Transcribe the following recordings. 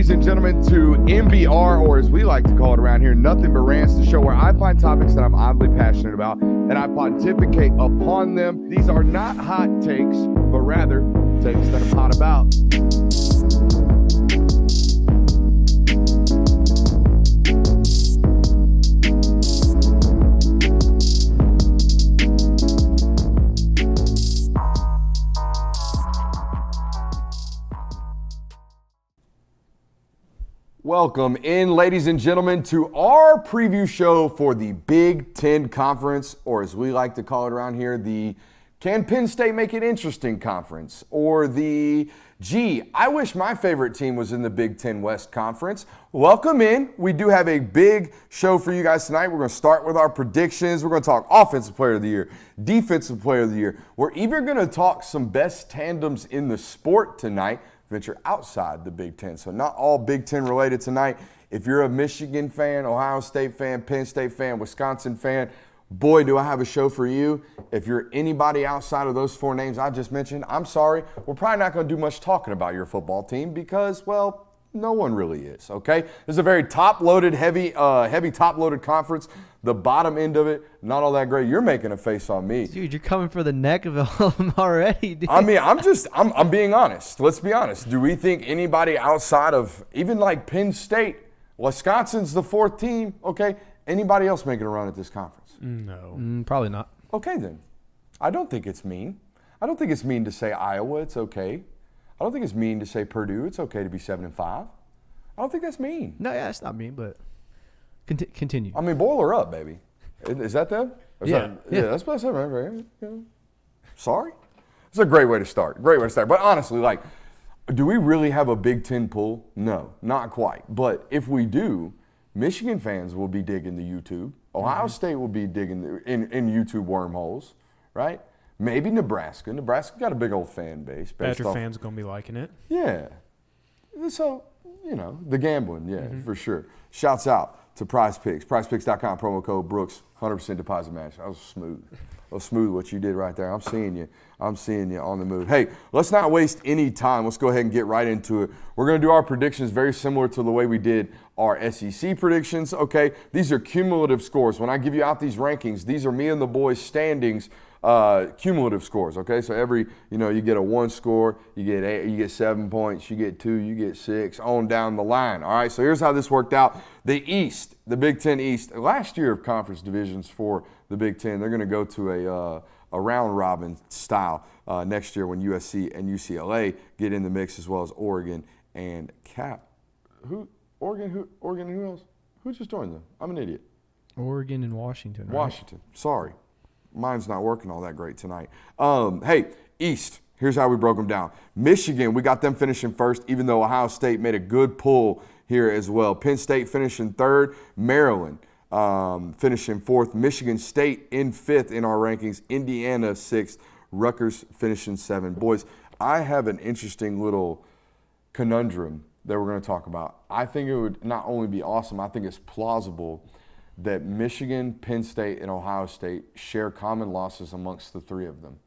ladies and gentlemen, to NBR, or as we like to call it around here, Nothing But Rants, the show where I find topics that I'm oddly passionate about and I pontificate upon them. These are not hot takes, but rather takes that I'm hot about. Welcome in, ladies and gentlemen, to our preview show for the Big Ten Conference, or as we like to call it around here, the Can Penn State Make It Interesting Conference, or the I wish my favorite team was in the Big Ten West Conference. Welcome in. We do have a big show for you guys tonight. We're going to start with our predictions. We're going to talk Offensive Player of the Year, Defensive Player of the Year. We're even going to talk some best tandems in the sport tonight. Venture outside the Big Ten. So not all Big Ten related tonight. If you're a Michigan fan, Ohio State fan, Penn State fan, Wisconsin fan, boy, do I have a show for you. If you're anybody outside of those four names I just mentioned, I'm sorry. We're probably not going to do much talking about your football team because, well, no one really is, okay? This is a very top-loaded, heavy top-loaded conference. The bottom end of it, not all that great. You're making a face on me. Dude, you're coming for the neck of all of them already, dude. I mean, I'm being honest. Let's be honest. Do we think anybody outside of even like Penn State, Wisconsin's the fourth team, okay? Anybody else making a run at this conference? No. Probably not. Okay, then. I don't think it's mean. I don't think it's mean to say Iowa, it's okay. I don't think it's mean to say Purdue, it's okay to be 7-5. I don't think that's mean. No, yeah, it's not mean, but continue. I mean, boil her up, baby. Is that them? Yeah. That's what I said, right? Yeah. Sorry? It's a great way to start. But honestly, like, do we really have a Big Ten pull? No, not quite. But if we do, Michigan fans will be digging the YouTube. Ohio State will be digging in YouTube wormholes, right? Maybe Nebraska. Nebraska got a big old fan base. Badger fans are going to be liking it. Yeah. So, the gambling, for sure. Shouts out to Prize Picks. PrizePicks.com, promo code Brooks, 100% deposit match. That was smooth. What you did right there. I'm seeing you on the move. Hey, let's not waste any time. Let's go ahead and get right into it. We're going to do our predictions very similar to the way we did our SEC predictions, okay? These are cumulative scores. When I give you out these rankings, these are me and the boys' standings, cumulative scores, okay? So every, you get a 1 score, you get 8, you get 7 points, you get 2, you get 6, on down the line, all right? So here's how this worked out. The East, the Big Ten East, last year of conference divisions for the Big Ten, they're going to go to a round-robin style next year when USC and UCLA get in the mix, as well as Oregon and Oregon, who else? Who just joined them? I'm an idiot. Oregon and Washington, right? Washington, sorry. Mine's not working all that great tonight. Hey, East, here's how we broke them down. Michigan, we got them finishing first, even though Ohio State made a good pull here as well. Penn State finishing third. Maryland finishing fourth. Michigan State in fifth in our rankings. Indiana sixth. Rutgers finishing seventh. Boys, I have an interesting little conundrum that we're going to talk about. I think it would not only be awesome, I think it's plausible that Michigan, Penn State, and Ohio State share common losses amongst the three of them.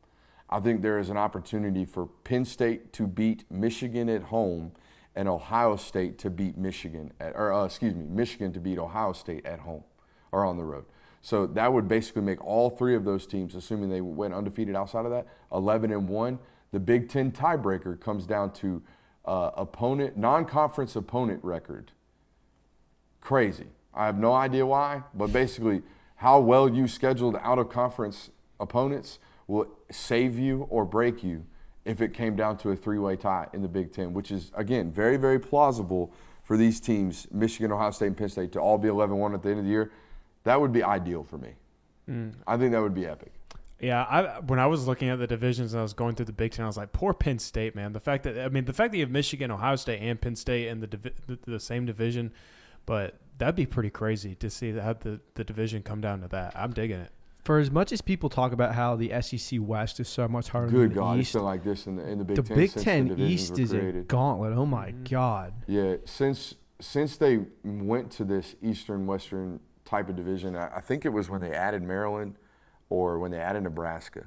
I think there is an opportunity for Penn State to beat Michigan at home and Ohio State to beat Michigan to beat Ohio State at home or on the road. So that would basically make all three of those teams, assuming they went undefeated outside of that, 11-1. The Big Ten tiebreaker comes down to non-conference opponent record. Crazy. I have no idea why, but basically how well you scheduled out-of-conference opponents will save you or break you if it came down to a three-way tie in the Big Ten, which is, again, very, very plausible for these teams, Michigan, Ohio State, and Penn State, to all be 11-1 at the end of the year. That would be ideal for me. I think that would be epic. Yeah, when I was looking at the divisions and I was going through the Big Ten, I was like, poor Penn State, man. The fact that you have Michigan, Ohio State, and Penn State in the same division, but that'd be pretty crazy to see how the division come down to that. I'm digging it. For as much as people talk about how the SEC West is so much harder Good than God, the it's East, been like this in the Big Ten. The Big since Ten the divisions East were is created. a gauntlet. Oh my God. Yeah, since they went to this Eastern-Western type of division, I think it was when they added Maryland or when they added Nebraska.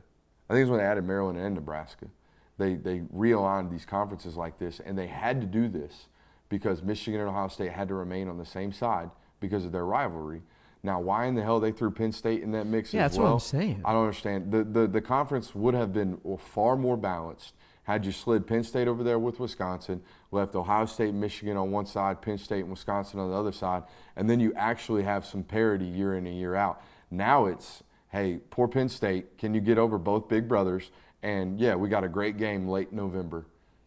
I think it was when they added Maryland and Nebraska. They realigned these conferences like this, and they had to do this because Michigan and Ohio State had to remain on the same side because of their rivalry. Now, why in the hell they threw Penn State in that mix as well? Yeah, that's what I'm saying. I don't understand. The conference would have been far more balanced had you slid Penn State over there with Wisconsin, left Ohio State and Michigan on one side, Penn State and Wisconsin on the other side, and then you actually have some parity year in and year out. Now it's, hey, poor Penn State, can you get over both big brothers? And, yeah, we got a great game late November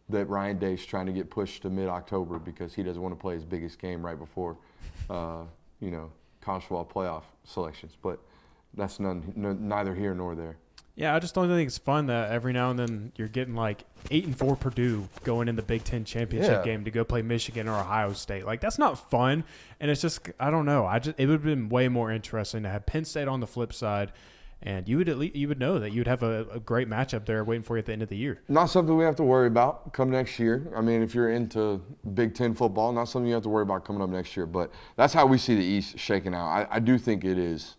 that Ryan Day's trying to get pushed to mid-October because he doesn't want to play his biggest game right before, college football playoff selections. But that's neither here nor there. Yeah, I just don't think it's fun that every now and then you're getting like 8-4 Purdue going in the Big Ten championship game to go play Michigan or Ohio State. Like, that's not fun, and it's just, I don't know. It would have been way more interesting to have Penn State on the flip side, and you would know that you would have a great matchup there waiting for you at the end of the year. Not something we have to worry about come next year. I mean, if you're into Big Ten football, not something you have to worry about coming up next year. But that's how we see the East shaking out. I do think it is.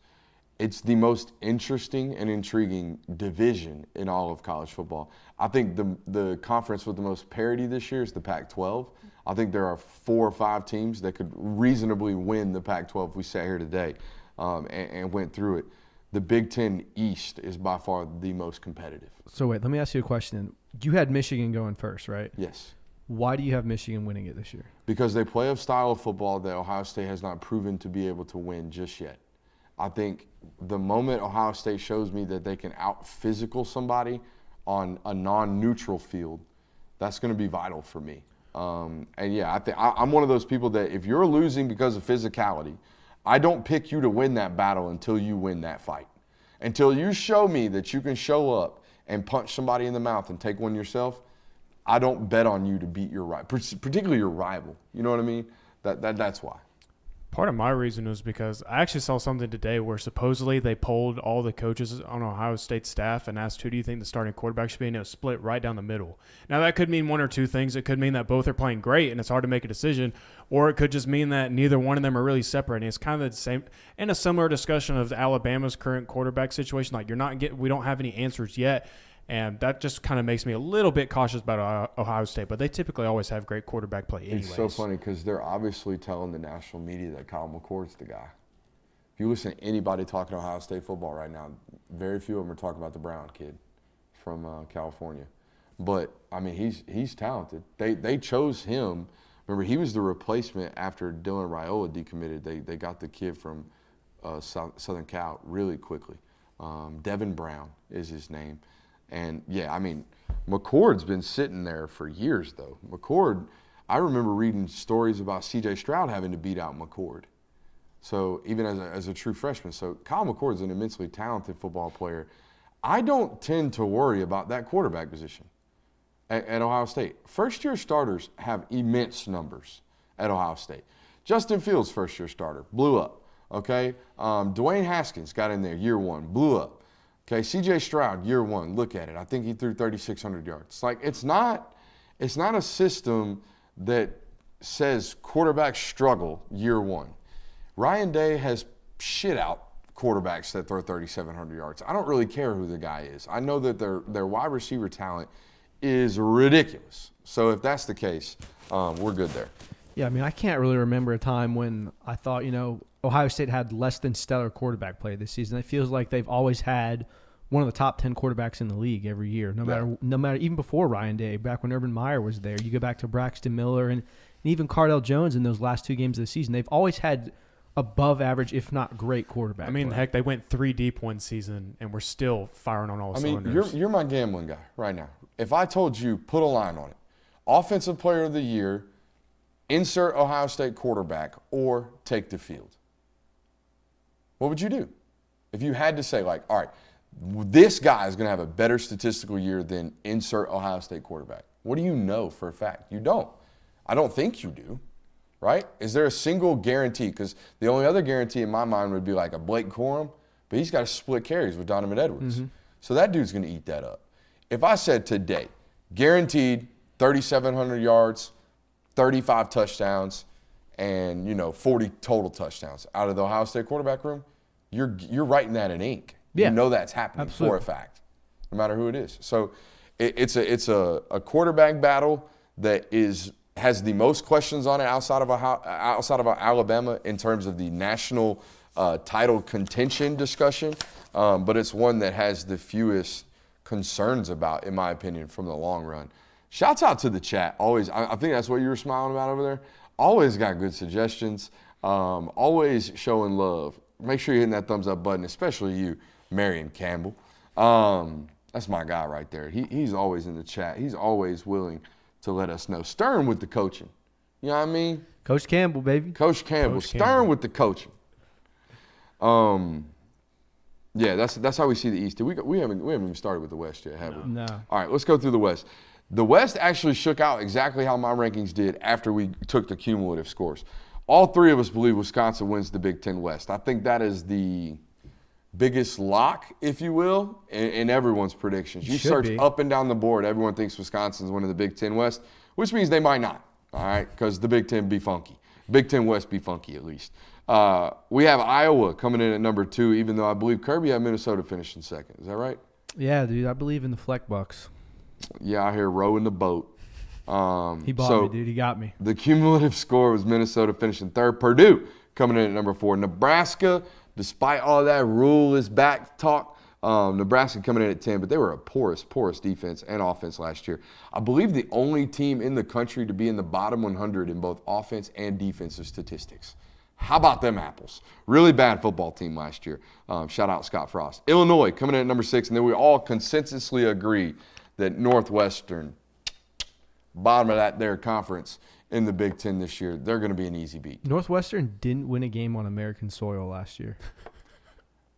It's the most interesting and intriguing division in all of college football. I think the conference with the most parity this year is the Pac-12. I think there are 4 or 5 teams that could reasonably win the Pac-12 if we sat here today and went through it. The Big Ten East is by far the most competitive. So wait, let me ask you a question. You had Michigan going first, right? Yes. Why do you have Michigan winning it this year? Because they play a style of football that Ohio State has not proven to be able to win just yet. I think the moment Ohio State shows me that they can out-physical somebody on a non-neutral field, that's going to be vital for me. And, yeah, I'm one of those people that if you're losing because of physicality, I don't pick you to win that battle until you win that fight. Until you show me that you can show up and punch somebody in the mouth and take one yourself, I don't bet on you to beat your rival, particularly your rival. You know what I mean? That's why. Part of my reason was because I actually saw something today where supposedly they polled all the coaches on Ohio State staff and asked who do you think the starting quarterback should be, and it was split right down the middle. Now, that could mean one or two things. It could mean that both are playing great and it's hard to make a decision, or it could just mean that neither one of them are really separating. It's kind of the same and a similar discussion of Alabama's current quarterback situation. Like, we don't have any answers yet. And that just kind of makes me a little bit cautious about Ohio State. But they typically always have great quarterback play anyways. It's so funny because they're obviously telling the national media that Kyle McCord's the guy. If you listen to anybody talking Ohio State football right now, very few of them are talking about the Brown kid from California. But, I mean, he's talented. They chose him. Remember, he was the replacement after Dylan Raiola decommitted. They got the kid from Southern Cal really quickly. Devin Brown is his name. And, yeah, I mean, McCord's been sitting there for years, though. McCord, I remember reading stories about C.J. Stroud having to beat out McCord. So, even as a true freshman. So, Kyle McCord's an immensely talented football player. I don't tend to worry about that quarterback position at Ohio State. First-year starters have immense numbers at Ohio State. Justin Fields, first-year starter, blew up, okay? Dwayne Haskins got in there year one, blew up. Okay, C.J. Stroud, year one, look at it. I think he threw 3,600 yards. Like, it's not a system that says quarterbacks struggle year one. Ryan Day has shit out quarterbacks that throw 3,700 yards. I don't really care who the guy is. I know that their wide receiver talent is ridiculous. So if that's the case, we're good there. Yeah, I mean, I can't really remember a time when I thought, Ohio State had less than stellar quarterback play this season. It feels like they've always had one of the top 10 quarterbacks in the league every year, no matter even before Ryan Day, back when Urban Meyer was there. You go back to Braxton Miller and even Cardell Jones in those last 2 games of the season. They've always had above average, if not great, quarterback play. Heck, they went 3 deep one season and we're still firing on all cylinders. You're my gambling guy right now. If I told you, put a line on it, Offensive Player of the Year, insert Ohio State quarterback, or take the field, what would you do? If you had to say, like, all right, this guy is going to have a better statistical year than insert Ohio State quarterback. What do you know for a fact? You don't. I don't think you do, right? Is there a single guarantee? Because the only other guarantee in my mind would be like a Blake Corum, but he's got to split carries with Donovan Edwards. Mm-hmm. So that dude's going to eat that up. If I said today, guaranteed 3,700 yards, 35 touchdowns, and 40 total touchdowns out of the Ohio State quarterback room, you're writing that in ink. Yeah, you know that's happening absolutely. For a fact, no matter who it is. So it's a quarterback battle that is has the most questions on it outside of Alabama in terms of the national title contention discussion, but it's one that has the fewest concerns about, in my opinion, from the long run. Shouts out to the chat. Always, I think that's what you were smiling about over there. Always got good suggestions. Always showing love. Make sure you're hitting that thumbs up button, especially you, Marion Campbell. That's my guy right there. He's always in the chat. He's always willing to let us know. Stern with the coaching. You know what I mean? Coach Campbell, baby. Coach Campbell. Stern with the coaching. Yeah, that's how we see the East. We haven't even started with the West yet, have we? No. All right, let's go through the West. The West actually shook out exactly how my rankings did after we took the cumulative scores. All three of us believe Wisconsin wins the Big Ten West. I think that is the biggest lock, if you will, in everyone's predictions. You search up and down the board, everyone thinks Wisconsin's winning the Big Ten West, which means they might not, all right, because the Big Ten be funky. Big Ten West be funky at least. We have Iowa coming in at number 2, even though I believe Kirby had Minnesota finishing second. Is that right? Yeah, dude, I believe in the Fleck Bucks. Yeah, out here rowing the boat. He bought me, dude. He got me. The cumulative score was Minnesota finishing 3rd. Purdue coming in at number 4. Nebraska, despite all that rule is back talk, Nebraska coming in at 10, but they were a porous defense and offense last year. I believe the only team in the country to be in the bottom 100 in both offense and defensive statistics. How about them apples? Really bad football team last year. Shout out Scott Frost. Illinois coming in at number 6, and then we all consensusly agree that Northwestern, bottom of their conference in the Big Ten this year, they're going to be an easy beat. Northwestern didn't win a game on American soil last year.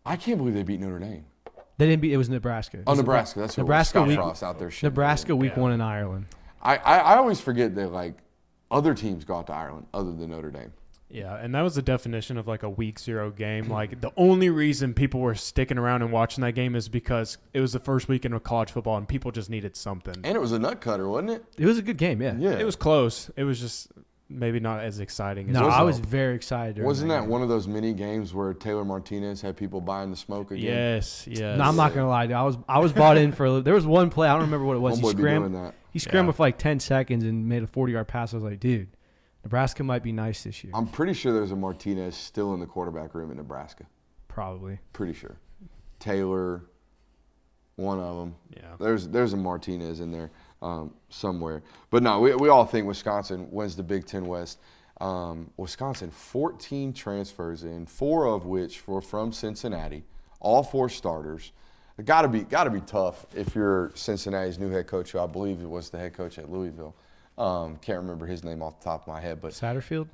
I can't believe they beat Notre Dame. They didn't beat. It was Nebraska. Nebraska. That's what Nebraska Scott week, Frost out there. Nebraska week 1 in Ireland. I always forget that like other teams go out to Ireland other than Notre Dame. Yeah, and that was the definition of like a week 0 game. Like the only reason people were sticking around and watching that game is because it was the first weekend of college football and people just needed something. And it was a nut cutter, wasn't it? It was a good game, yeah. Yeah. It was close. It was just maybe not as exciting as No, I was very excited. Wasn't that one of those mini games where Taylor Martinez had people buying the smoke again? Yes. No, I'm not gonna lie, dude. I was bought in for a little. There was one play, I don't remember what it was. He scrambled for like 10 seconds and made a 40-yard pass. I was like, dude, Nebraska might be nice this year. I'm pretty sure there's a Martinez still in the quarterback room in Nebraska. Probably. Pretty sure. Taylor, one of them. Yeah. There's a Martinez in there somewhere. But no, we all think Wisconsin wins the Big Ten West. Wisconsin, 14 transfers in, 4 of which were from Cincinnati. All 4 starters. It gotta be tough if you're Cincinnati's new head coach, who I believe was the head coach at Louisville. Can't remember his name off the top of my head, but Satterfield.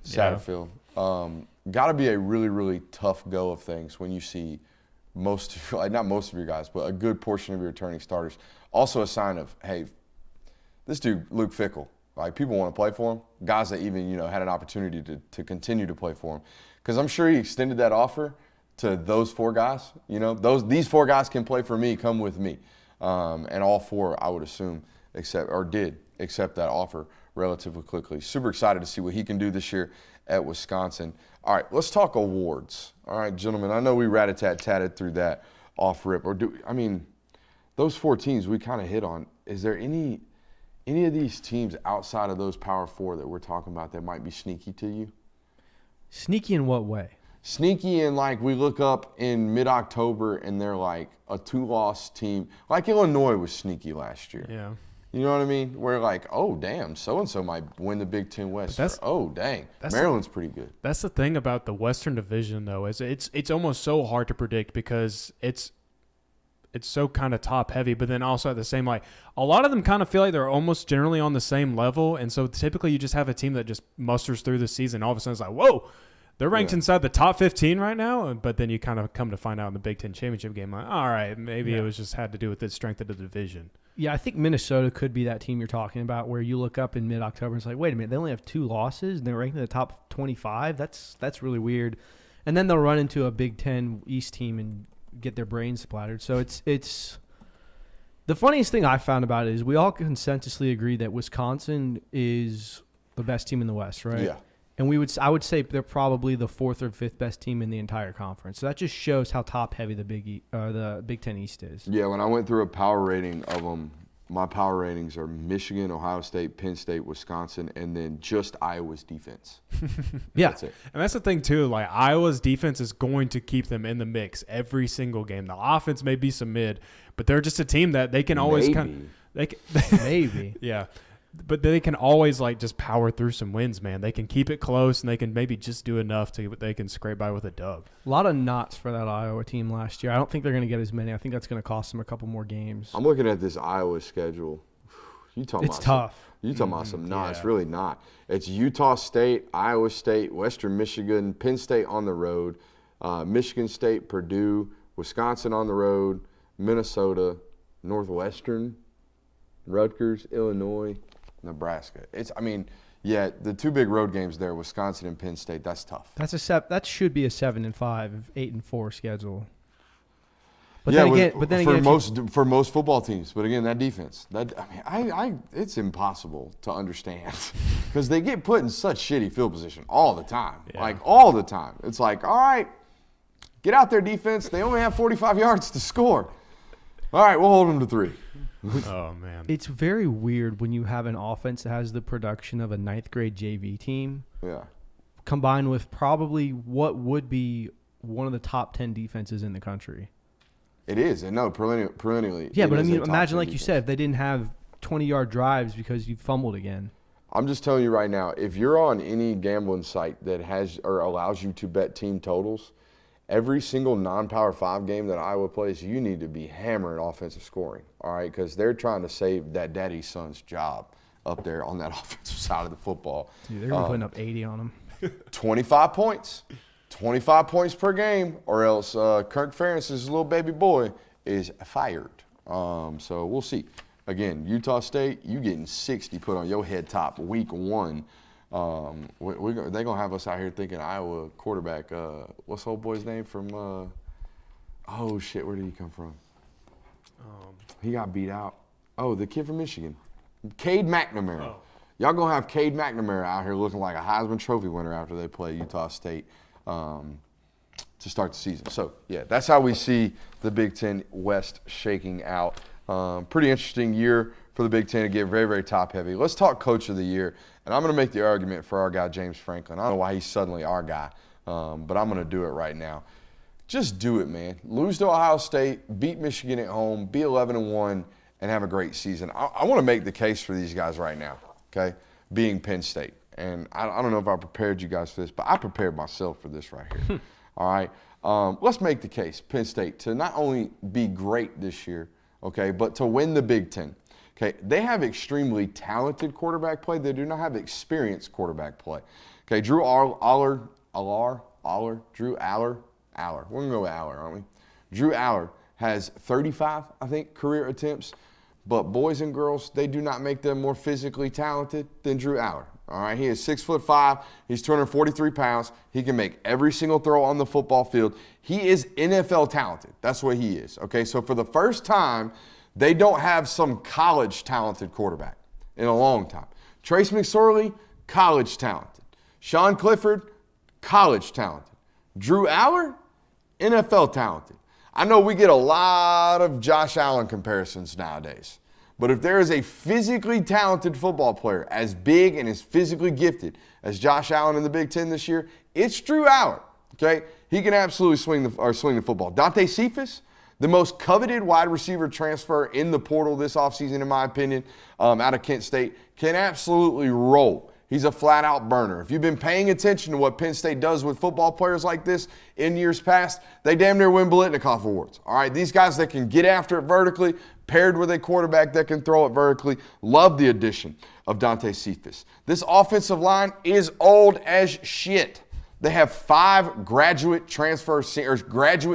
Got to be a really, really tough go of things when you see not most of your guys, but a good portion of your returning starters. Also a sign of, hey, this dude Luke Fickell, like people want to play for him. Guys that even had an opportunity to continue to play for him, because I'm sure he extended that offer to those 4 guys. These 4 guys can play for me. Come with me, and all 4 I would assume did accept that offer relatively quickly. Super excited to see what he can do this year at Wisconsin. All right, let's talk awards. All right, gentlemen, I know we rat-a-tat-tatted through that off rip. Those 4 teams we kind of hit on. Is there any of these teams outside of those Power 4 that we're talking about that might be sneaky to you? Sneaky in what way? Sneaky in like we look up in mid-October and they're like a 2-loss team. Like Illinois was sneaky last year. Yeah. You know what I mean? We're like, oh, damn, so-and-so might win the Big Ten West. Oh, dang, Maryland's pretty good. That's the thing about the Western Division, though, is it's almost so hard to predict because it's so kind of top-heavy, but then also at the same, like, a lot of them kind of feel like they're almost generally on the same level, and so typically you just have a team that just musters through the season. All of a sudden it's like, whoa, they're ranked inside the top 15 right now, but then you kind of come to find out in the Big Ten championship game, like, all right, maybe it was just had to do with the strength of the division. Yeah, I think Minnesota could be that team you're talking about where you look up in mid-October and it's like, wait a minute, they only have 2 losses and they're ranked in the top 25? That's really weird. And then they'll run into a Big Ten East team and get their brains splattered. So it's the funniest thing I found about it is we all consensusly agree that Wisconsin is the best team in the West, right? Yeah. And I would say they're probably the 4th or 5th best team in the entire conference. So that just shows how top heavy the Big Ten East is. Yeah, when I went through a power rating of them my power ratings are Michigan, Ohio State, Penn State, Wisconsin, and then just Iowa's defense. Yeah. That's it. And that's the thing, too. Like, Iowa's defense is going to keep them in the mix every single game. The offense may be some mid, but they're just a team that they can always Maybe. Yeah. But they can always, like, just power through some wins, man. They can keep it close, and they can maybe just do enough to they can scrape by with a dub. A lot of knots for that Iowa team last year. I don't think they're going to get as many. I think that's going to cost them a couple more games. I'm looking at this Iowa schedule. It's tough. You talking about some not? Yeah. It's really not. It's Utah State, Iowa State, Western Michigan, Penn State on the road, Michigan State, Purdue, Wisconsin on the road, Minnesota, Northwestern, Rutgers, Illinois, Nebraska. The two big road games there, Wisconsin and Penn State. That's tough. That should be a 7-5, 8-4 schedule. But yeah, then for most football teams. But again, that defense, it's impossible to understand because they get put in such shitty field position all the time. Yeah. Like all the time. It's like, all right, get out there, defense. They only have 45 yards to score. All right, we'll hold them to 3. Oh, man. It's very weird when you have an offense that has the production of a 9th grade JV team. Yeah. Combined with probably what would be one of the top 10 defenses in the country. It is, and no, perennially. Yeah, but I is mean, a top imagine 10 like you defense. said, if they didn't have 20-yard drives because you fumbled again. I'm just telling you right now, if you're on any gambling site that has or allows you to bet team totals, every single non-Power 5 game that Iowa plays, you need to be hammering offensive scoring, all right? Because they're trying to save that daddy's son's job up there on that offensive side of the football. Dude, they're going to be putting up 80 on them. 25 points. 25 points per game, or else Kirk Ferentz, little baby boy, is fired. So we'll see. Again, Utah State, you getting 60 put on your head top week 1. They're going to have us out here thinking Iowa quarterback, what's the old boy's name from, where did he come from? He got beat out. Oh, the kid from Michigan. Cade McNamara. Oh. Y'all going to have Cade McNamara out here looking like a Heisman Trophy winner after they play Utah State to start the season. So, yeah, that's how we see the Big Ten West shaking out. Pretty interesting year for the Big Ten to get very, very top-heavy. Let's talk Coach of the Year. And I'm going to make the argument for our guy, James Franklin. I don't know why he's suddenly our guy, but I'm going to do it right now. Just do it, man. Lose to Ohio State, beat Michigan at home, be 11-1, and have a great season. I want to make the case for these guys right now, okay, being Penn State. And I don't know if I prepared you guys for this, but I prepared myself for this right here. All right? Let's make the case, Penn State, to not only be great this year, okay, but to win the Big Ten. Okay, they have extremely talented quarterback play. They do not have experienced quarterback play. Okay, Drew Aller. We're going to go with Aller, aren't we? Drew Aller has 35, I think, career attempts. But boys and girls, they do not make them more physically talented than Drew Aller. All right, he is 6'5". He's 243 pounds. He can make every single throw on the football field. He is NFL talented. That's what he is. Okay, so for the first time, they don't have some college talented quarterback in a long time. Trace McSorley, college talented. Sean Clifford, college talented. Drew Aller, NFL talented. I know we get a lot of Josh Allen comparisons nowadays, but if there is a physically talented football player as big and as physically gifted as Josh Allen in the Big Ten this year, it's Drew Aller. Okay, he can absolutely swing the football. Dante Cephas, the most coveted wide receiver transfer in the portal this offseason, in my opinion, out of Kent State, can absolutely roll. He's a flat-out burner. If you've been paying attention to what Penn State does with football players like this in years past, they damn near win Biletnikoff Awards. All right, these guys that can get after it vertically, paired with a quarterback that can throw it vertically, love the addition of Dante Cephas. This offensive line is old as shit. They have 5 graduate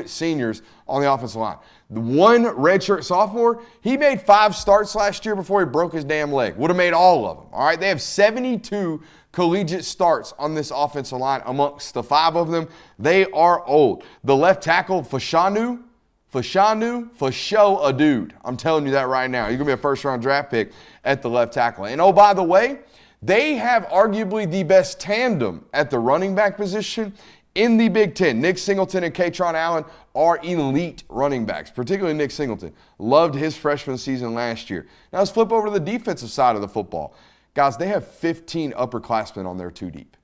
seniors on the offensive line. The one redshirt sophomore, he made 5 starts last year before he broke his damn leg. Would have made all of them. All right, they have 72 collegiate starts on this offensive line. Amongst the 5 of them, they are old. The left tackle, Fashanu, for show a dude. I'm telling you that right now. He's going to be a first-round draft pick at the left tackle. And oh, by the way, they have arguably the best tandem at the running back position in the Big Ten. Nick Singleton and Katron Allen are elite running backs, particularly Nick Singleton. Loved his freshman season last year. Now let's flip over to the defensive side of the football. Guys, they have 15 upperclassmen on their two deep.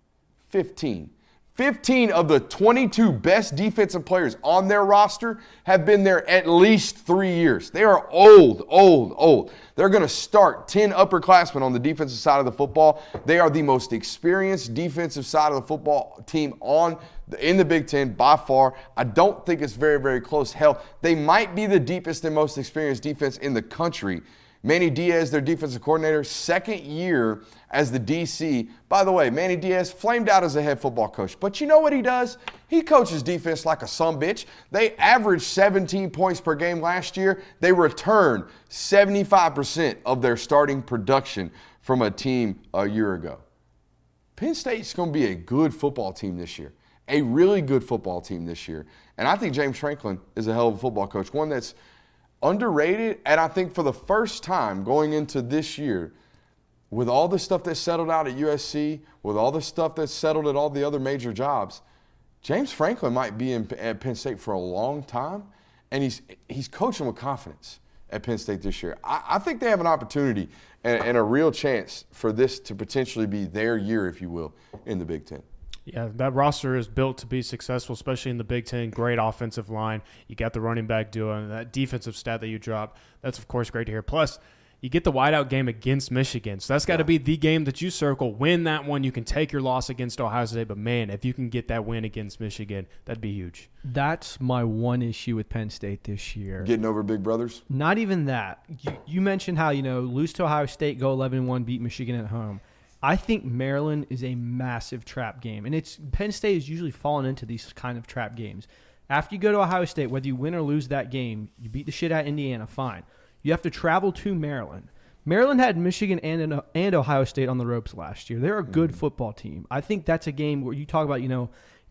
15. 15 of the 22 best defensive players on their roster have been there at least 3 years. They are old. They're going to start 10 upperclassmen on the defensive side of the football. They are the most experienced defensive side of the football team in the Big Ten by far. I don't think it's very, very close. Hell, they might be the deepest and most experienced defense in the country. Manny Diaz, their defensive coordinator, second year as the DC. By the way, Manny Diaz flamed out as a head football coach. But you know what he does? He coaches defense like a sumbitch. They averaged 17 points per game last year. They returned 75% of their starting production from a team a year ago. Penn State's going to be a good football team this year, a really good football team this year. And I think James Franklin is a hell of a football coach, one that's underrated, and I think for the first time going into this year, with all the stuff that's settled out at USC, with all the stuff that's settled at all the other major jobs, James Franklin might be at Penn State for a long time, and he's coaching with confidence at Penn State this year. I think they have an opportunity and a real chance for this to potentially be their year, if you will, in the Big Ten. Yeah, that roster is built to be successful, especially in the Big Ten. Great offensive line. You got the running back duo, and that defensive stat that you dropped. That's, of course, great to hear. Plus, you get the whiteout game against Michigan. So that's got to be the game that you circle. Win that one. You can take your loss against Ohio State. But, man, if you can get that win against Michigan, that'd be huge. That's my one issue with Penn State this year. Getting over big brothers? Not even that. You mentioned how, lose to Ohio State, go 11-1, beat Michigan at home. I think Maryland is a massive trap game, and Penn State has usually fallen into these kind of trap games. After you go to Ohio State, whether you win or lose that game, you beat the shit out of Indiana, fine. You have to travel to Maryland. Maryland had Michigan and Ohio State on the ropes last year. They're a good football team. I think that's a game where you talk about,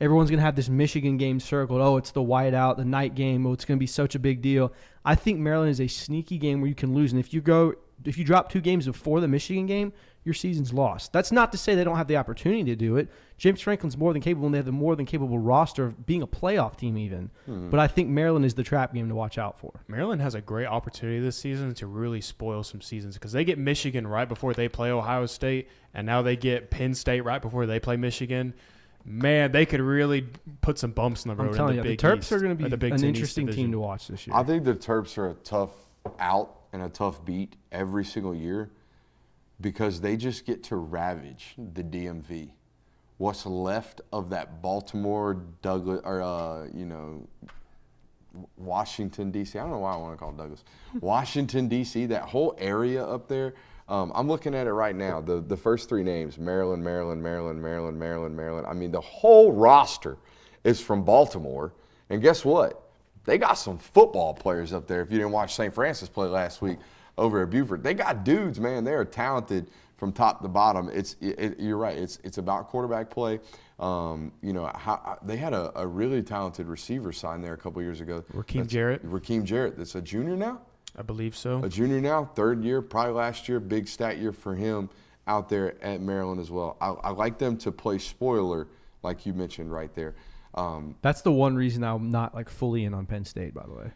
everyone's going to have this Michigan game circled. Oh, it's the whiteout, the night game. Oh, it's going to be such a big deal. I think Maryland is a sneaky game where you can lose, and if you drop 2 games before the Michigan game, your season's lost. That's not to say they don't have the opportunity to do it. James Franklin's more than capable, and they have a more than capable roster of being a playoff team even. But I think Maryland is the trap game to watch out for. Maryland has a great opportunity this season to really spoil some seasons because they get Michigan right before they play Ohio State, and now they get Penn State right before they play Michigan. Man, they could really put some bumps in the road. I'm telling you, the Terps are going to be an interesting team to watch this year. I think the Terps are a tough out and a tough beat every single year, because they just get to ravage the DMV. What's left of that Baltimore, Douglas, or Washington, D.C. I don't know why I want to call it Douglas. Washington, D.C., that whole area up there. I'm looking at it right now. The first 3 names, Maryland. I mean, the whole roster is from Baltimore. And guess what? They got some football players up there. If you didn't watch St. Francis play last week over at Buford, they got dudes, man. They are talented from top to bottom. You're right. It's about quarterback play. They had a really talented receiver signed there a couple years ago. Rakeem Jarrett. That's a junior now? I believe so. A junior now, 3rd year, probably last year. Big stat year for him out there at Maryland as well. I like them to play spoiler, like you mentioned right there. That's the one reason I'm not fully in on Penn State, by the way.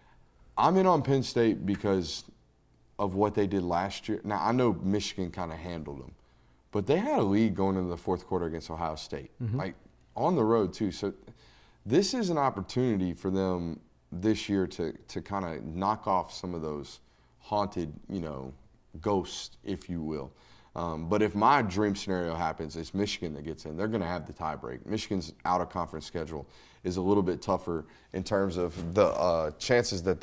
I'm in on Penn State because of what they did last year. Now, I know Michigan kind of handled them, but they had a lead going into the 4th quarter against Ohio State, on the road too. So this is an opportunity for them this year to kind of knock off some of those haunted, ghosts, if you will. But if my dream scenario happens, it's Michigan that gets in. They're going to have the tiebreak. Michigan's out-of-conference schedule is a little bit tougher in terms of the chances that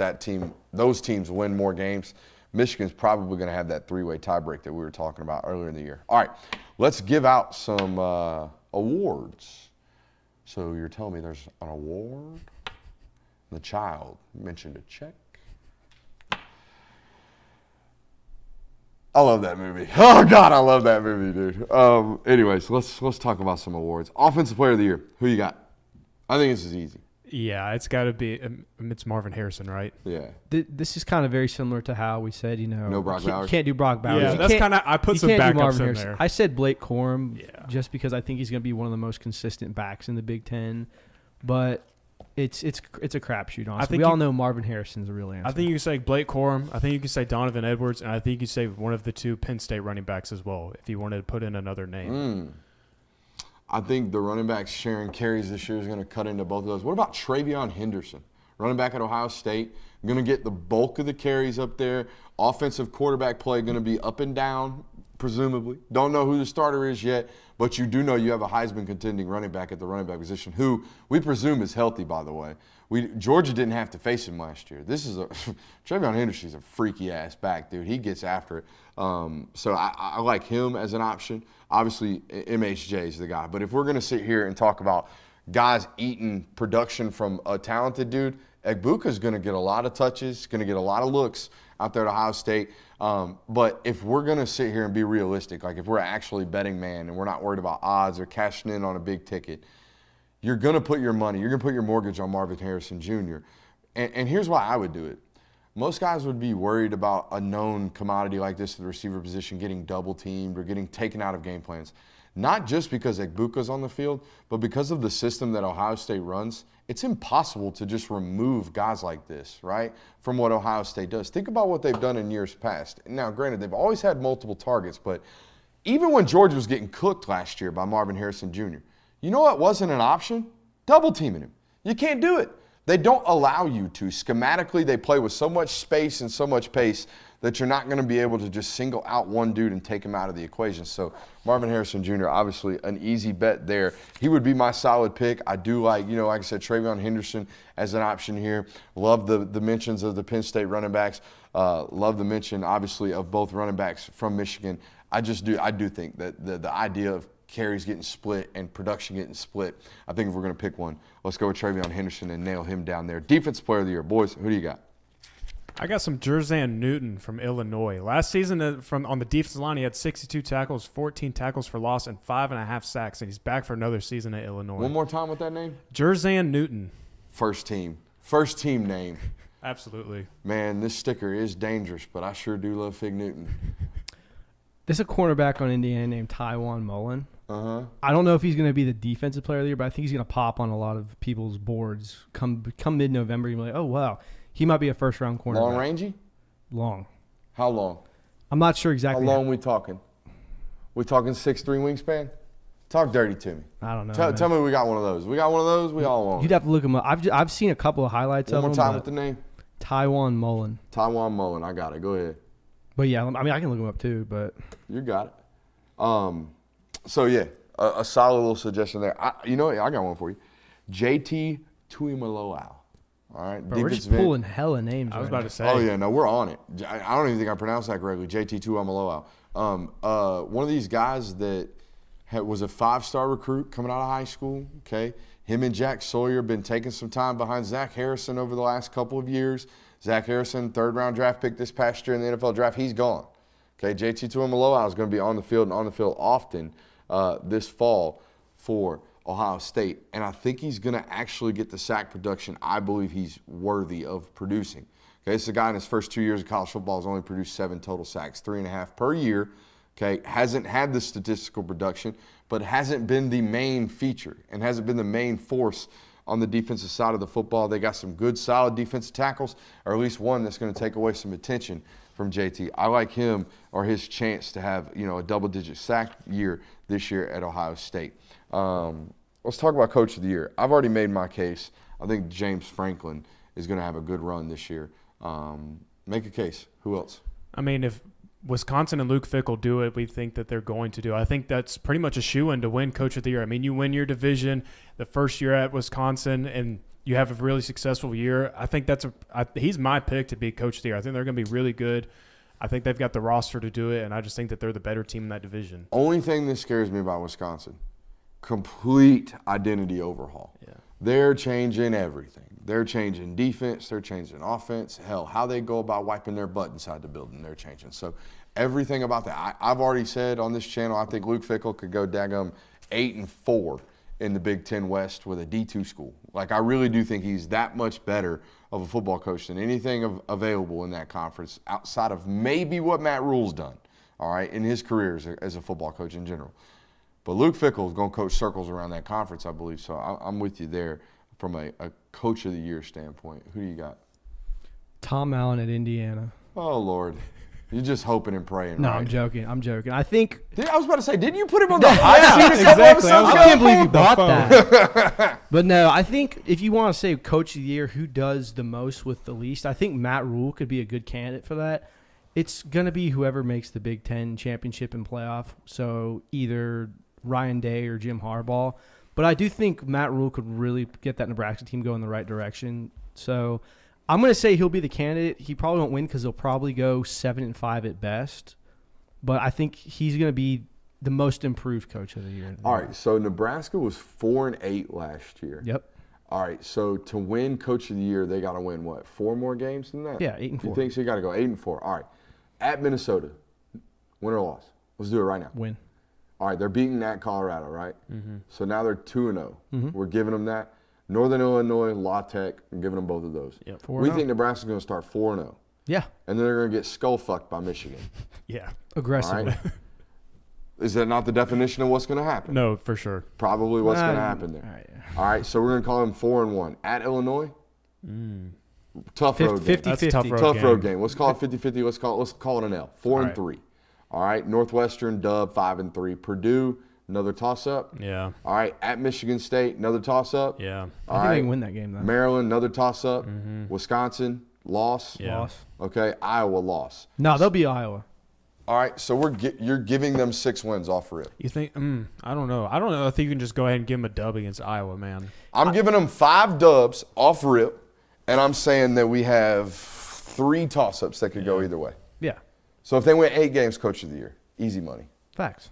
those teams win more games. Michigan's probably going to have that 3-way tiebreak that we were talking about earlier in the year. All right, let's give out some awards. So you're telling me there's an award? The child mentioned a check. I love that movie. Oh, God, I love that movie, dude. Anyways, let's talk about some awards. Offensive Player of the Year. Who you got? I think this is easy. Yeah, it's got to be. It's Marvin Harrison, right? Yeah. This is kind of very similar to how we said, No Brock Bowers. Can't do Brock Bowers. Yeah, You that's can't- kind of. I put you some can't do backups Marvin in Harrison. there. I said Blake Corum Yeah. just because I think he's going to be one of the most consistent backs in the Big Ten, but it's a crapshoot. Honestly, think we all you- know Marvin Harrison's the real answer. I think you can say Blake Corum. I think you can say Donovan Edwards, and I think you can say one of the two Penn State running backs as well. If you wanted to put in another name. I think the running backs sharing carries this year is going to cut into both of those. What about Travion Henderson, running back at Ohio State? Going to get the bulk of the carries up there. Offensive quarterback play going to be up and down, presumably. Don't know who the starter is yet, but you do know you have a Heisman contending running back at the running back position, who we presume is healthy, by the way. Georgia didn't have to face him last year. Travion Henderson's a freaky ass back, dude. He gets after it. So I like him as an option. Obviously, MHJ is the guy. But if we're going to sit here and talk about guys eating production from a talented dude, Egbuka's going to get a lot of touches, going to get a lot of looks out there at Ohio State. But if we're going to sit here and be realistic, like if we're actually betting man and we're not worried about odds or cashing in on a big ticket, you're going to put your money, you're going to put your mortgage on Marvin Harrison Jr. And here's why I would do it. Most guys would be worried about a known commodity like this at the receiver position getting double teamed or getting taken out of game plans. Not just because Egbuka's on the field, but because of the system that Ohio State runs. It's impossible to just remove guys like this, right, from what Ohio State does. Think about what they've done in years past. Now, granted, they've always had multiple targets, but even when Georgia was getting cooked last year by Marvin Harrison Jr., you know what wasn't an option? Double teaming him. You can't do it. They don't allow you to. Schematically, they play with so much space and so much pace that you're not going to be able to just single out one dude and take him out of the equation. So Marvin Harrison Jr., obviously an easy bet there. He would be my solid pick. I do like I said, Travion Henderson as an option here. Love the mentions of the Penn State running backs. Love the mention, obviously, of both running backs from Michigan. I do think that the idea of carries getting split and production getting split, I think if we're going to pick one, let's go with Travion Henderson and nail him down there. Defensive player of the year. Boys, who do you got? I got some Jerzan Newton from Illinois. Last season on the defensive line, he had 62 tackles, 14 tackles for loss, and 5.5 sacks, and he's back for another season at Illinois. One more time with that name? Jerzan Newton. First team name. Absolutely. Man, this sticker is dangerous, but I sure do love Fig Newton. There's a cornerback on Indiana named Tywan Mullen. Uh-huh. I don't know if he's going to be the defensive player of the year, but I think he's going to pop on a lot of people's boards come mid-November. You're like, oh, wow, he might be a first-round cornerback. Long rangey? Long. How long? I'm not sure exactly. How long we talking? We talking 6'3" wingspan? Talk dirty to me. I don't know. Tell me we got one of those. We got one of those? We all want You'd have to look him up. I've seen a couple of highlights One of more him. time with the name? Tywan Mullen. Tywan Mullen. I got it. Go ahead. But, yeah, I mean, I can look him up too, but. You got it. So, yeah, a solid little suggestion there. I got one for you. JT Tuimoloau. All right. Bro, we're just pulling hella names. I was about to say. Oh, yeah, no, we're on it. I don't even think I pronounced that correctly. JT Tuimoloau. One of these guys that was a 5-star recruit coming out of high school, okay? Him and Jack Sawyer been taking some time behind Zach Harrison over the last couple of years. Zach Harrison, 3rd-round draft pick this past year in the NFL draft. He's gone. Okay, JT Tuimoloau is going to be on the field and on the field often this fall for Ohio State. And I think he's going to actually get the sack production I believe he's worthy of producing. Okay, this is a guy in his first 2 years of college football has only produced 7 total sacks, 3.5 per year. Okay, hasn't had the statistical production, but hasn't been the main feature and hasn't been the main force on the defensive side of the football. They got some good, solid defensive tackles, or at least one that's going to take away some attention from JT. I like him or his chance to have, a double-digit sack year this year at Ohio State. Let's talk about Coach of the Year. I've already made my case. I think James Franklin is going to have a good run this year. Make a case. Who else? I mean, if Wisconsin and Luke Fickell do it, we think that they're going to do. I think that's pretty much a shoo-in to win Coach of the Year. I mean, you win your division the first year at Wisconsin, and you have a really successful year. I think he's my pick to be Coach of the Year. I think they're going to be really good. I think they've got the roster to do it, and I just think that they're the better team in that division. Only thing that scares me about Wisconsin, complete identity overhaul. Yeah. They're changing everything. They're changing defense. They're changing offense. Hell, how they go about wiping their butt inside the building, they're changing. So everything about that. I've already said on this channel, I think Luke Fickell could go daggum 8-4 in the Big Ten West with a D2 school. Like, I really do think he's that much better of a football coach than anything available in that conference outside of maybe what Matt Rule's done, all right, in his career as a football coach in general. But Luke Fickell is going to coach circles around that conference, I believe. So I'm with you there from a coach of the year standpoint. Who do you got? Tom Allen at Indiana. Oh, Lord. You're just hoping and praying, No, right? I'm joking. I think. I was about to say, didn't you put him on the hot seat a couple exactly. episodes I ago? can't believe you bought that. But no, I think if you want to say coach of the year, who does the most with the least, I think Matt Rule could be a good candidate for that. It's going to be whoever makes the Big Ten championship and playoff. So either Ryan Day or Jim Harbaugh. But I do think Matt Rule could really get that Nebraska team going in the right direction. So I'm going to say he'll be the candidate. He probably won't win because he'll probably go 7-5 at best. But I think he's going to be the most improved coach of the year. All right, so Nebraska was 4-8 last year. Yep. All right, so to win coach of the year, they got to win, what, 4 more games than that? Yeah, 8-4. You think so? You got to go 8-4. All right, at Minnesota, win or loss? Let's do it right now. Win. All right, they're beating at Colorado, right? Mm-hmm. So now they're 2-0. We're giving them that. Northern Illinois, La Tech, I'm giving them both of those. Yep. We think Nebraska's going to start 4-0. Yeah. And then they're going to get skull-fucked by Michigan. Yeah. Aggressively. All right? Is that not the definition of what's going to happen? No, for sure. Probably what's going to happen there. All right. All right, so we're going to call them 4-1. At Illinois, tough road game. 50-50. That's a tough road Tough game. road game. Let's call it 50-50. Let's call it an L. 4-3. All right, Northwestern, dub, 5-3. Purdue, another toss-up. Yeah. All right, at Michigan State, another toss-up. Yeah. All I think right, they can win that game, though. Maryland, another toss-up. Wisconsin, loss. Yeah. Loss. Okay, Iowa, loss. No, they'll be Iowa. All right, so you're giving them 6 wins off rip. You think? I don't know. I don't know if you can just go ahead and give them a dub against Iowa, man. I'm giving them 5 dubs off rip, and I'm saying that we have 3 toss-ups that could go either way. Yeah. So if they win 8 games, coach of the year, easy money. Facts.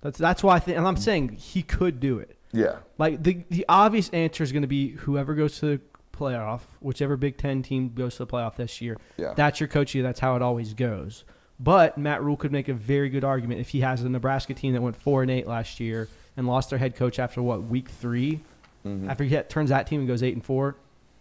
That's why I think, and I'm saying he could do it. Yeah. Like the obvious answer is going to be whoever goes to the playoff, whichever Big Ten team goes to the playoff this year. Yeah. That's your coach of the year. That's how it always goes. But Matt Rule could make a very good argument if he has a Nebraska team that went 4-8 last year and lost their head coach after week 3. After he turns that team and goes 8-4,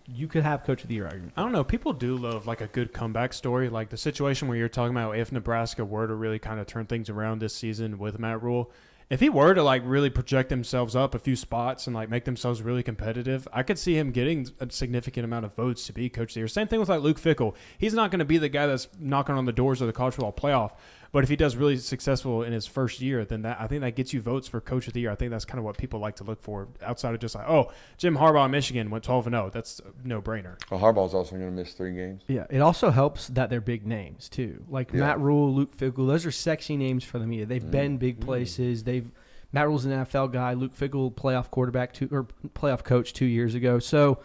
you could have coach of the year argument. I don't know. People do love like a good comeback story, like the situation where you're talking about if Nebraska were to really kind of turn things around this season with Matt Rule. If he were to like really project themselves up a few spots and like make themselves really competitive, I could see him getting a significant amount of votes to be coach of the year. Same thing with like Luke Fickell. He's not going to be the guy that's knocking on the doors of the college football playoff, but if he does really successful in his first year, then I think that gets you votes for coach of the year. I think that's kind of what people like to look for outside of just like, oh, Jim Harbaugh in Michigan went 12-0. That's a no-brainer. Well, Harbaugh's also going to miss 3 games. Yeah, it also helps that they're big names too. Like Matt Rule, Luke Fickell, those are sexy names for the media. They've been big places. Matt Rule's an NFL guy. Luke Fickell, playoff playoff coach 2 years ago. So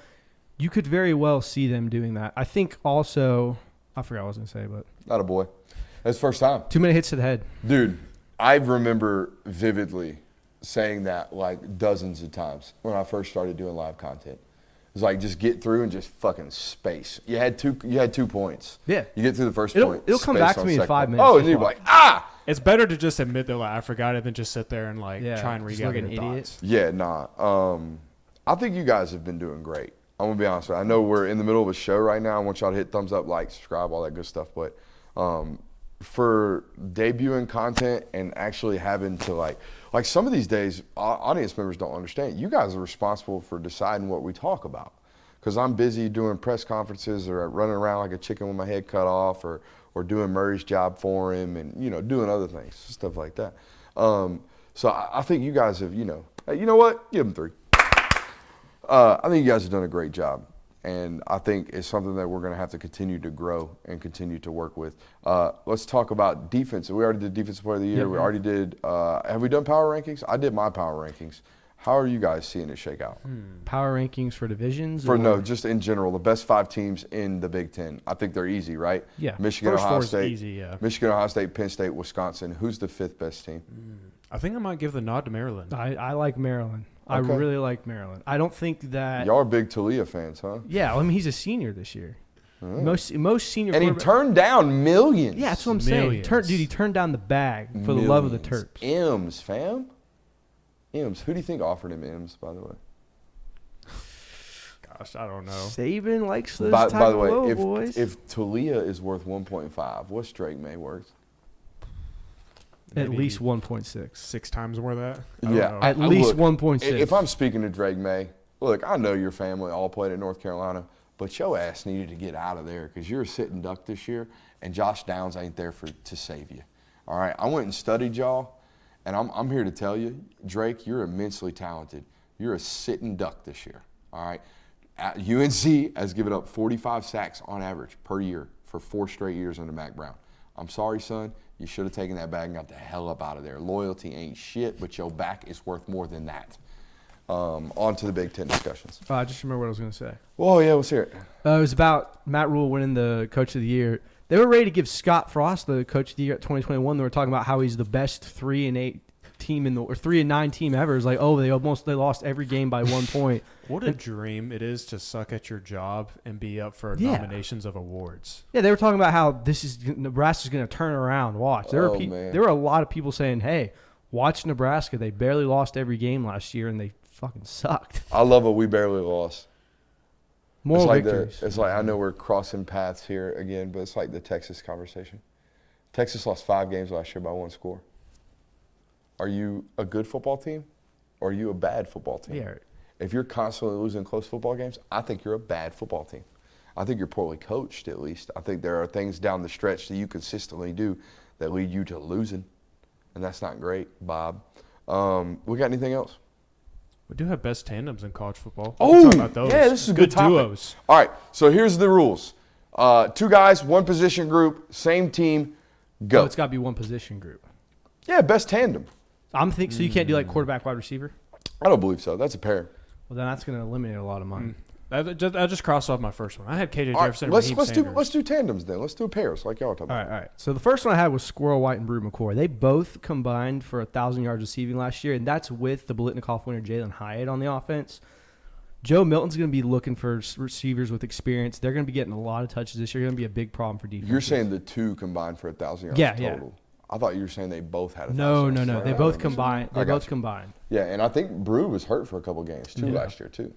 you could very well see them doing that. I think also, I forgot what I was going to say, but Not a boy. That's first time. too many hits to the head. Dude, I remember vividly saying that like dozens of times when I first started doing live content. It's like just get through and just fucking space. You had 2 points. Yeah. You get through the first It'll point. come space back to on me in second 5 point. minutes. Oh, and you're like, ah! It's better to just admit that like I forgot it than just sit there and like try and just regather like an your idiot. thoughts. Yeah, nah. I think you guys have been doing great. I'm going to be honest with you. I know we're in the middle of a show right now. I want y'all to hit thumbs up, like, subscribe, all that good stuff. But for debuting content and actually having to, like some of these days, audience members don't understand. You guys are responsible for deciding what we talk about. Because I'm busy doing press conferences or running around like a chicken with my head cut off or doing Murray's job for him and, doing other things, stuff like that. So I think you guys have, hey, you know what? Give them 3. I think you guys have done a great job. And I think it's something that we're going to have to continue to grow and continue to work with. Let's talk about defense. We already did Defensive Player of the Year. Yep. We already did, have we done power rankings? I did my power rankings. How are you guys seeing it shake out? Power rankings for divisions? Just in general, the best 5 teams in the Big Ten. I think they're easy, right? Yeah. Michigan, First Ohio four is State. easy, yeah. Michigan, Ohio State, Penn State, Wisconsin. Who's the 5th best team? I think I might give the nod to Maryland. I like Maryland. I Okay. really like Maryland. I don't think that. Y'all are big Talia fans, huh? Yeah, I mean he's a senior this year. Most senior. And he turned down millions. Yeah, that's what I'm saying. Millions. He turned down the bag for the love of the Millions. Terps. M's, fam. M's. Who do you think offered him M's, by the way? Gosh, I don't know. Saban likes those By type the of way, low boys. if Talia is worth 1.5, what's Drake May worth? At Maybe least 1.6. 6 times more of that. I don't Yeah. know. At least Look, 1.6. If I'm speaking to Drake May, look, I know your family all played at North Carolina, but your ass needed to get out of there because you're a sitting duck this year, and Josh Downs ain't there to save you. All right, I went and studied y'all, and I'm here to tell you, Drake, you're immensely talented. You're a sitting duck this year. All right, UNC has given up 45 sacks on average per year for 4 straight years under Mac Brown. I'm sorry, son. You should have taken that bag and got the hell up out of there. Loyalty ain't shit, but your back is worth more than that. On to the Big Ten discussions. I just remember what I was going to say. Well, yeah, let's hear it. It was about Matt Rule winning the Coach of the Year. They were ready to give Scott Frost the Coach of the Year at 2021. They were talking about how he's the best 3-8 team or 3-9 team ever. It's like, oh, they lost every game by 1 point. What a dream it is to suck at your job and be up for nominations of awards. Yeah, they were talking about how Nebraska's going to turn around. Watch. There were a lot of people saying, hey, watch Nebraska. They barely lost every game last year, and they fucking sucked. I love it. We barely lost. Moral victories. It's like I know we're crossing paths here again, but it's like the Texas conversation. Texas lost 5 games last year by 1 score. Are you a good football team, or are you a bad football team? Yeah. If you're constantly losing close football games, I think you're a bad football team. I think you're poorly coached, at least. I think there are things down the stretch that you consistently do that lead you to losing, and that's not great, Bob. We got anything else? We do have best tandems in college football. Oh, We'll talk about those. yeah, this is a good topic. duos. All right, so here's the rules. 2 guys, 1 position group, same team, go. Oh, it's got to be one position group. Yeah, best tandem. So you can't do like quarterback, wide receiver? I don't believe so. That's a pair. Well, then that's going to eliminate a lot of money. I just crossed off my first one. I had KJ All right, Jefferson. let's do tandems then. Let's do pairs like y'all talking about. All right. So the first one I had was Squirrel White and Brew McCoy. They both combined for 1,000 yards receiving last year, and that's with the Biletnikoff winner Jalen Hyatt on the offense. Joe Milton's going to be looking for receivers with experience. They're going to be getting a lot of touches this year. Going to be a big problem for defense. You're saying the 2 combined for 1,000 yards total. Yeah. I thought you were saying they both had 1,000 yards. No. They both combined. Combined. Yeah, and I think Brew was hurt for a couple games too last year too.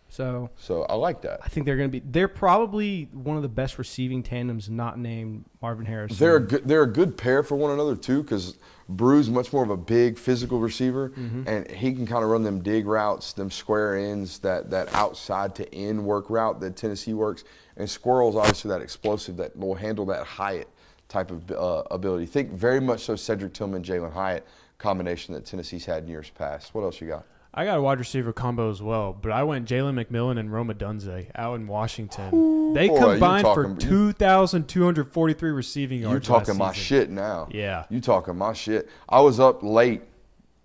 So I like that. I think they're probably one of the best receiving tandems not named Marvin Harrison. They're a good pair for one another too, because Brew's much more of a big physical receiver, and he can kind of run them dig routes, them square ends, that outside to in work route that Tennessee works. And Squirrel's obviously that explosive that will handle that Hyatt type of ability. Think very much so Cedric Tillman, Jalen Hyatt combination that Tennessee's had in years past. What else you got? I got a wide receiver combo as well, but I went Jalen McMillan and Roma Dunze out in Washington. They combined for 2,243 receiving yards. You talking my shit now. Yeah. You talking my shit. I was up late,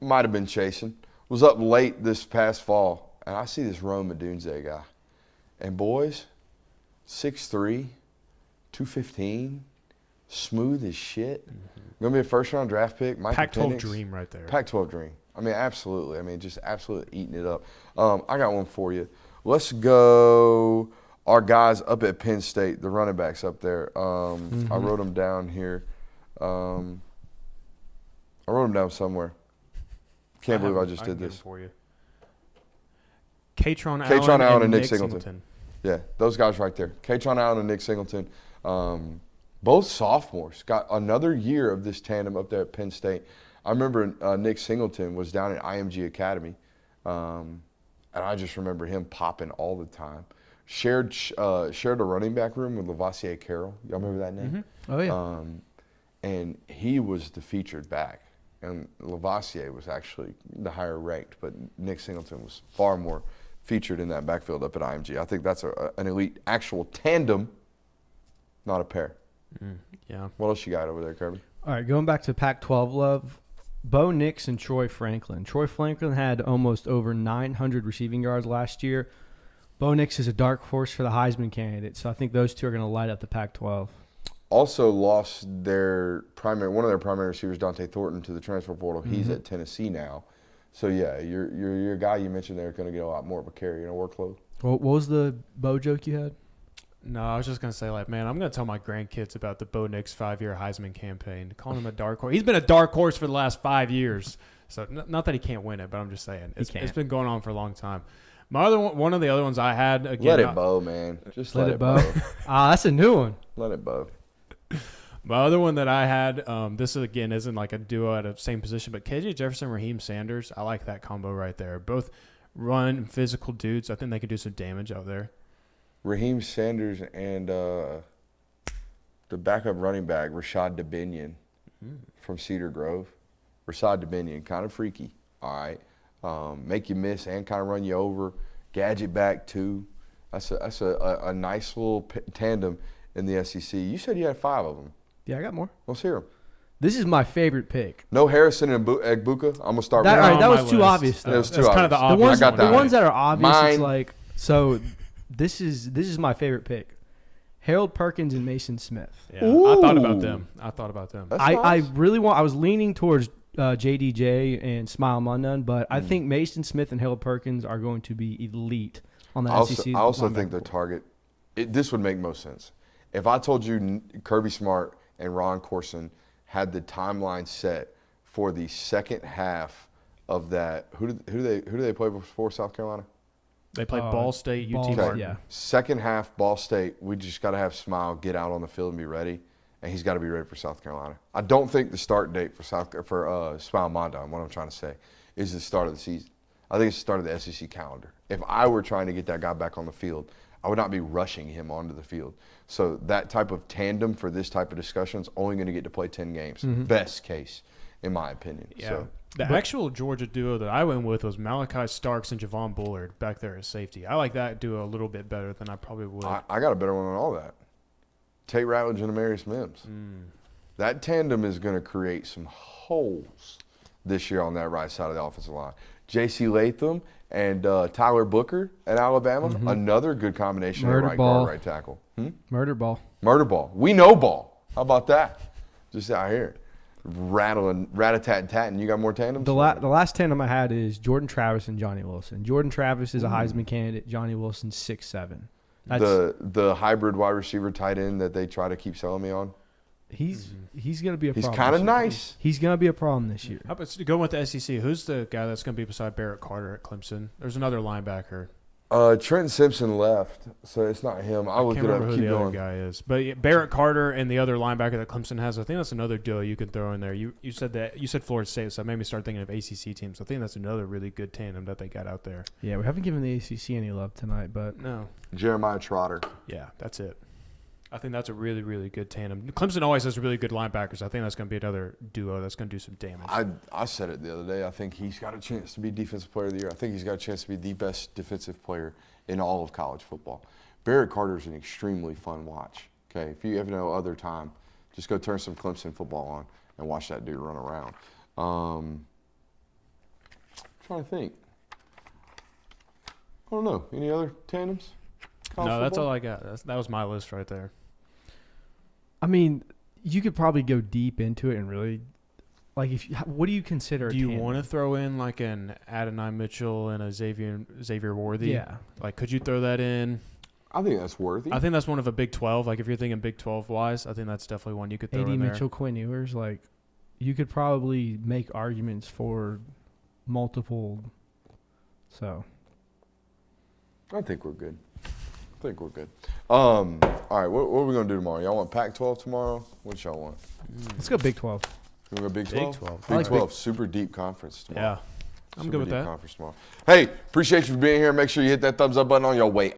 might have been chasing, was up late this past fall, and I see this Roma Dunze guy. And boys, 6'3", 215, smooth as shit. Going to be a first-round draft pick. Pac-12 dream right there. Pac-12 dream. I mean, absolutely. I mean, just absolutely eating it up. I got one for you. Let's go our guys up at Penn State, the running backs up there. I wrote them down here. I wrote them down somewhere. Can't believe I just did this. For you. Katron Allen and Nick Singleton. Yeah, those guys right there. Katron Allen and Nick Singleton. Both sophomores. Got another year of this tandem up there at Penn State. I remember Nick Singleton was down at IMG Academy, and I just remember him popping all the time. Shared a running back room with Lavassier Carroll. Y'all remember that name? Oh, yeah. And he was the featured back, and Lavassier was actually the higher ranked, but Nick Singleton was far more featured in that backfield up at IMG. I think that's an elite actual tandem, not a pair. Yeah. What else you got over there, Kirby? All right, going back to Pac-12 love, Bo Nix and Troy Franklin. Troy Franklin had almost over 900 receiving yards last year. Bo Nix is a dark horse for the Heisman candidate, so I think those two are going to light up the Pac-12. Also lost one of their primary receivers, Dante Thornton, to the transfer portal. He's at Tennessee now. So, yeah, your guy you mentioned there is going to get a lot more of a carry and a workload. What was the Bo joke you had? No, I was just gonna say, like, man, I'm gonna tell my grandkids about the Bo Nix 5-year Heisman campaign, calling him a dark horse. He's been a dark horse for the last 5 years. So not that he can't win it, but I'm just saying it's been going on for a long time. My other one of the other ones I had again. Let it bow, man. Just let it bow. That's a new one. Let it bow. My other one that I had, this again isn't like a duo at the same position, but KJ Jefferson, Raheem Sanders. I like that combo right there. Both run physical dudes. I think they could do some damage out there. Raheem Sanders and the backup running back, Rashad Dubinion from Cedar Grove. Rashad Dubinion, kind of freaky, all right. Make you miss and kind of run you over. Gadget back, too. That's a nice little tandem in the SEC. You said you had 5 of them. Yeah, I got more. Let's hear them. This is my favorite pick. No Harrison and Egbuka. I'm going to start with That, all right, that on was my too list. obvious, though. It was too That's obvious. kind of the obvious. ones, I got that. the ones that are obvious, Mine. it's like, so this is my favorite pick. Harold Perkins and Mason Smith. Yeah, I thought about them. That's I nice. really I was leaning towards JDJ and Smile Mundan, but I think Mason Smith and Harold Perkins are going to be elite on the SEC. I also think linebacker the core. target, this would make most sense. If I told you Kirby Smart and Ron Corson had the timeline set for the second half of that, who do they play before South Carolina? They played Ball State, Ball UT State, Martin. yeah. Second half, Ball State, we just got to have Smile get out on the field and be ready, and he's got to be ready for South Carolina. I don't think the start date for Smile Mondon, what I'm trying to say, is the start of the season. I think it's the start of the SEC calendar. If I were trying to get that guy back on the field, I would not be rushing him onto the field. So that type of tandem for this type of discussion is only going to get to play 10 games. Best case, in my opinion. Yeah. So. The actual Georgia duo that I went with was Malachi Starks and Javon Bullard back there as safety. I like that duo a little bit better than I probably would. I got a better one than all that. Tate Ratledge and Amarius Mims. That tandem is going to create some holes this year on that right side of the offensive line. J.C. Latham and Tyler Booker at Alabama, another good combination Murder at right ball. guard, right tackle. Murder ball. Murder ball. We know ball. How about that? Just out here. Rattling, rat-a-tat-tatting. You got more tandems? The last tandem I had is Jordan Travis and Johnny Wilson. Jordan Travis is a Heisman candidate. Johnny Wilson's 6'7". The hybrid wide receiver tight end that they try to keep selling me on. He's going to be a problem. He's kind of this year. nice. He's going to be a problem this year. How about going with the SEC? Who's the guy that's going to be beside Barrett Carter at Clemson? There's another linebacker. Trenton Simpson left, so it's not him. I'll look Can't it up. remember who Keep the other going. guy is. But yeah, Barrett Carter and the other linebacker that Clemson has, I think that's another duo you can throw in there. You said Florida State, so that made me start thinking of ACC teams. I think that's another really good tandem that they got out there. Yeah, we haven't given the ACC any love tonight, but No. Jeremiah Trotter. Yeah, that's it. I think that's a really, really good tandem. Clemson always has really good linebackers. I think that's going to be another duo that's going to do some damage. I said it the other day. I think he's got a chance to be Defensive Player of the Year. I think he's got a chance to be the best defensive player in all of college football. Barrett Carter is an extremely fun watch. Okay, if you have no other time, just go turn some Clemson football on and watch that dude run around. Trying to think. I don't know. Any other tandems? No, that's all I got. That was my list right there. I mean, you could probably go deep into it and really, like, what do you consider? Do you want to throw in like an Adonai Mitchell and a Xavier Worthy? Yeah. Like, could you throw that in? I think that's worthy. I think that's one of a Big 12. Like, if you're thinking Big 12 wise, I think that's definitely one you could throw AD in there. Mitchell, Quinn Ewers, like, you could probably make arguments for multiple. So. I think we're good. All right, what are we going to do tomorrow? Y'all want Pac-12 tomorrow? What y'all want? Let's go Big 12. You want to go Big 12? Big 12. Big like 12, super deep conference tomorrow. Yeah. I'm good with that. Conference tomorrow. Hey, appreciate you for being here. Make sure you hit that thumbs up button on your way